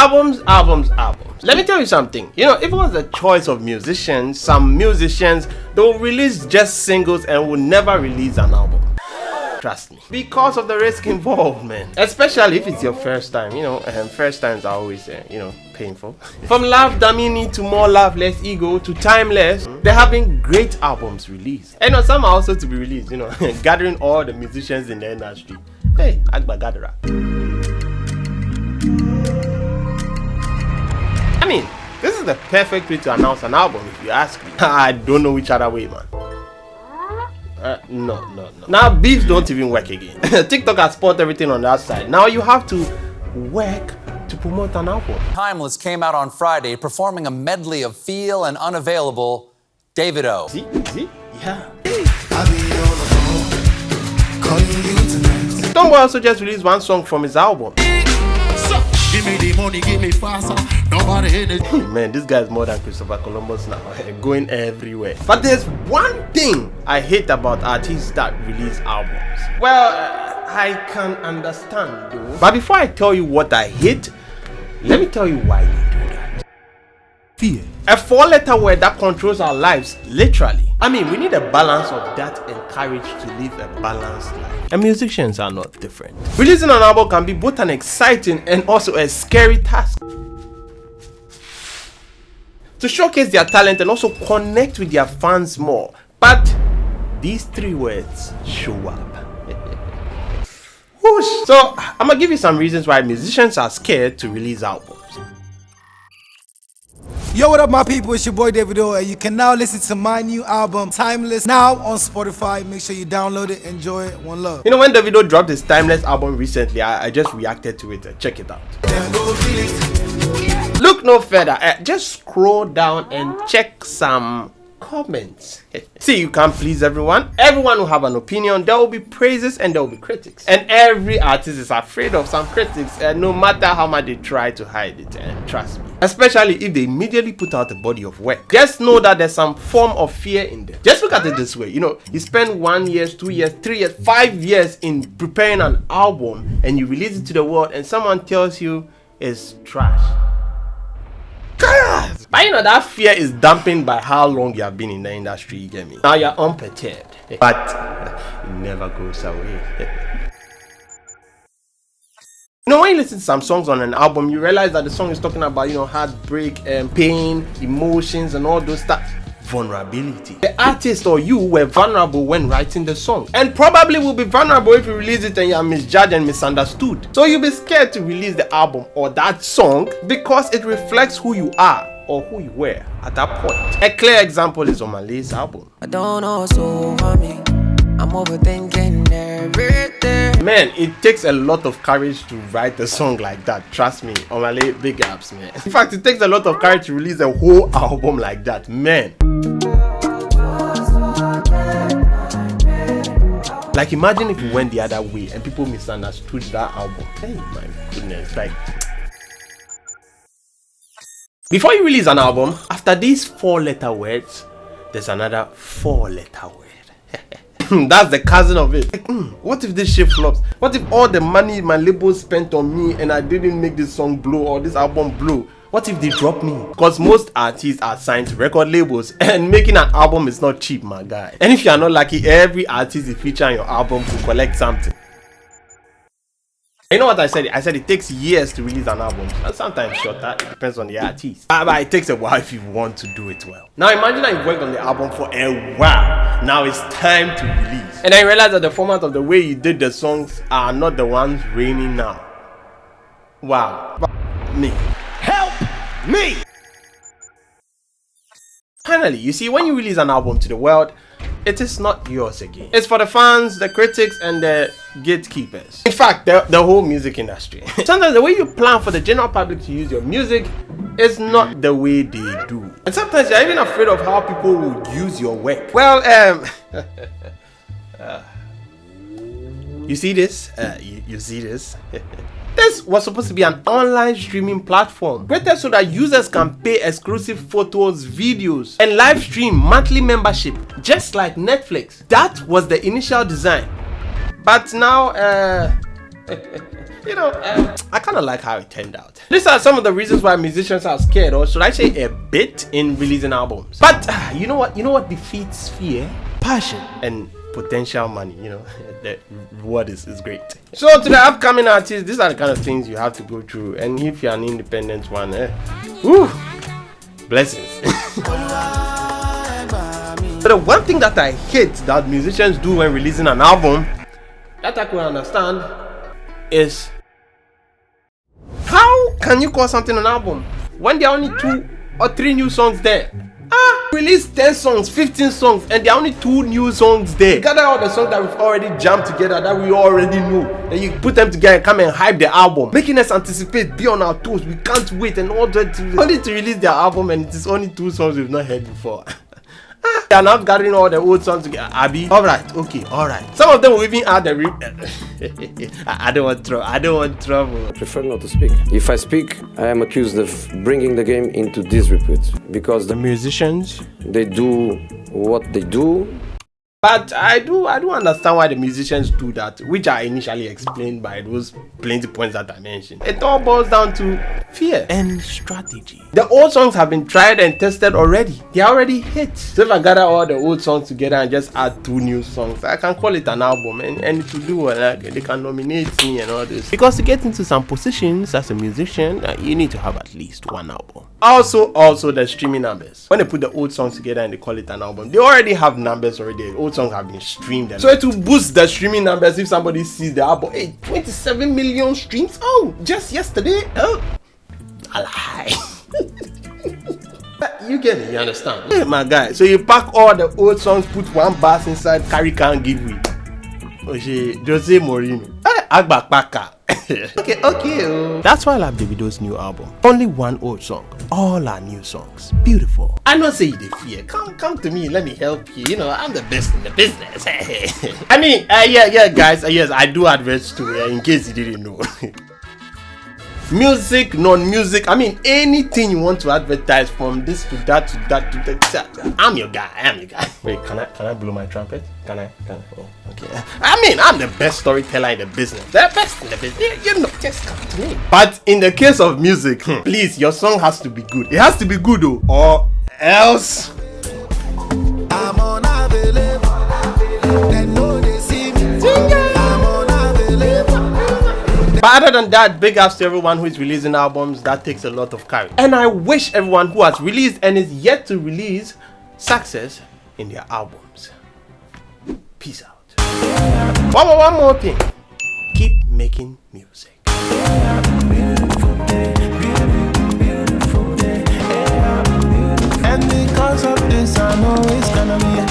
Albums. Let me tell you something. You know, if it was a choice of musicians, some musicians, they'll release just singles and will never release an album. Trust me. Because of the risk involved, man. Especially if it's your first time. You know, first times are always, painful. From Love Damini to More Love, Less Ego to Timeless, they're having great albums released. And some are also to be released, gathering all the musicians in the industry. Hey, Agba Gadara. I mean, this is the perfect way to announce an album if you ask me. I don't know which other way, man. No. Now beefs don't even work again. TikTok has spoiled everything on that side. Now you have to work to promote an album. Timeless came out on Friday performing a medley of Feel and Unavailable, Davido. See? Yeah. Tomboy also just released one song from his album. Give me the money, give me faster. Nobody hit it. Man, this guy is more than Christopher Columbus now, going everywhere. But there's one thing I hate about artists that release albums. Well, I can understand though. But before I tell you what I hate, let me tell you why they do that. Fear. A 4-letter word that controls our lives, literally. I mean, we need a balance of that and courage to live a balanced life. And musicians are not different. Releasing an album can be both an exciting and also a scary task. To showcase their talent and also connect with their fans more. But these 3 words show up. Whoosh. So I'm gonna give you some reasons why musicians are scared to release albums. Yo, what up my people, it's your boy Davido, and you can now listen to my new album Timeless now on Spotify. Make sure you download it, enjoy it, one love. You know, when Davido dropped his Timeless album recently, I just reacted to it. Check it out. Look no further, just scroll down and check some comments. See, you can't please everyone. Everyone will have an opinion. There will be praises and there will be critics. And every artist is afraid of some critics, no matter how much they try to hide it. And trust me, especially if they immediately put out a body of work, just know that there's some form of fear in them. Just look at it this way. You spend 1 year, 2 years, 3 years, 5 years in preparing an album and you release it to the world and someone tells you it's trash. But that fear is dampened by how long you have been in the industry, you get me? Now you're unperturbed, but it never goes away. When you listen to some songs on an album, you realize that the song is talking about, heartbreak and pain, emotions and all those stuff. Vulnerability. The artist or you were vulnerable when writing the song, and probably will be vulnerable if you release it and you are misjudged and misunderstood. So you'll be scared to release the album or that song because it reflects who you are or who you were at that point. A clear example is on Maali's album. I don't know, so I'm overthinking everything. Man, it takes a lot of courage to write a song like that. Trust me, Maali, big ups, man. In fact, it takes a lot of courage to release a whole album like that, man. Like, imagine if you went the other way and people misunderstood that album. Hey, my goodness, like. Before you release an album, after these 4-letter words, there's another 4-letter word. That's the cousin of it. Like, what if this shit flops? What if all the money my label spent on me and I didn't make this song blow or this album blow? What if they drop me? Because most artists are signed to record labels and making an album is not cheap, my guy. And if you are not lucky, every artist you feature on your album will collect something. You know what I said? I said it takes years to release an album. And sometimes shorter, it depends on the artist. But it takes a while if you want to do it well. Now imagine that you've worked on the album for a while. Now it's time to release. And then you realize that the format of the way you did the songs are not the ones reigning now. Wow. Me. Help me! Finally, you see, when you release an album to the world, it is not yours again. It's for the fans, the critics, and the gatekeepers. In fact, the whole music industry. Sometimes the way you plan for the general public to use your music is not the way they do. And sometimes you're even afraid of how people will use your work. Well, you see this? You see this? This was supposed to be an online streaming platform created so that users can pay exclusive photos, videos, and live stream monthly membership, just like Netflix. That was the initial design. But now, you know, I kind of like how it turned out. These are some of the reasons why musicians are scared, or should I say a bit, in releasing albums. But you know what defeats fear? Passion and potential money. You know, the reward is great. So to the upcoming artists, these are the kind of things you have to go through. And if you're an independent one, woo, blessings. But the one thing that I hate that musicians do when releasing an album, that I could understand, is how can you call something an album when there are only 2 or 3 new songs there? Release 10 songs, 15 songs, and there are only 2 new songs there. Gather all the songs that we've already jammed together, that we already know. Then you put them together and come and hype the album, making us anticipate, be on our toes. We can't wait, and all that. Only to release their album, and it is only 2 songs we've not heard before. They are not gathering all the old songs together. Abby, alright, okay, alright. Some of them will even add the I don't want trouble. I prefer not to speak. If I speak, I am accused of bringing the game into disrepute because The musicians, they do what they do. but I do understand why the musicians do that, which I initially explained by those plenty points that I mentioned. It all boils down to fear and strategy. The old songs have been tried and tested already. They are already hits. So if I gather all the old songs together and just add 2 new songs, I can call it an album, and to do well, they can nominate me and all this. Because to get into some positions as a musician, you need to have at least 1 album. Also the streaming numbers. When they put the old songs together and they call it an album, they already have numbers already. Old songs have been streamed. So it will boost the streaming numbers if somebody sees the album. Hey, 27 million streams? Oh, just yesterday? Oh, I lie. You get it, you understand? Hey, my guy. So you pack all the old songs, put 1 bass inside, carry can give me. Jose Mourinho. Agba Paka. Okay. That's why I love Davido's new album. Only 1 old song. All are new songs. Beautiful. I know say you dey fear. Come to me. Let me help you. You know, I'm the best in the business. I mean, yeah, guys. Yes, I do adverts too. In case you didn't know. Music, non-music, I mean anything you want to advertise, from this to that to that to that. I'm your guy. Wait, can I blow my trumpet? Can I? Oh, okay. I mean, I'm the best storyteller in the business. The best in the business. You know, just come to me. But in the case of music, please, your song has to be good. It has to be good though, or else. I'm unavailable. They know they see me. I'm unavailable. But other than that, big ups to everyone who is releasing albums. That takes a lot of courage. And I wish everyone who has released and is yet to release success in their albums. Peace out. One more thing. Keep making music. Beautiful day, beautiful day. And because of this, I know it's gonna be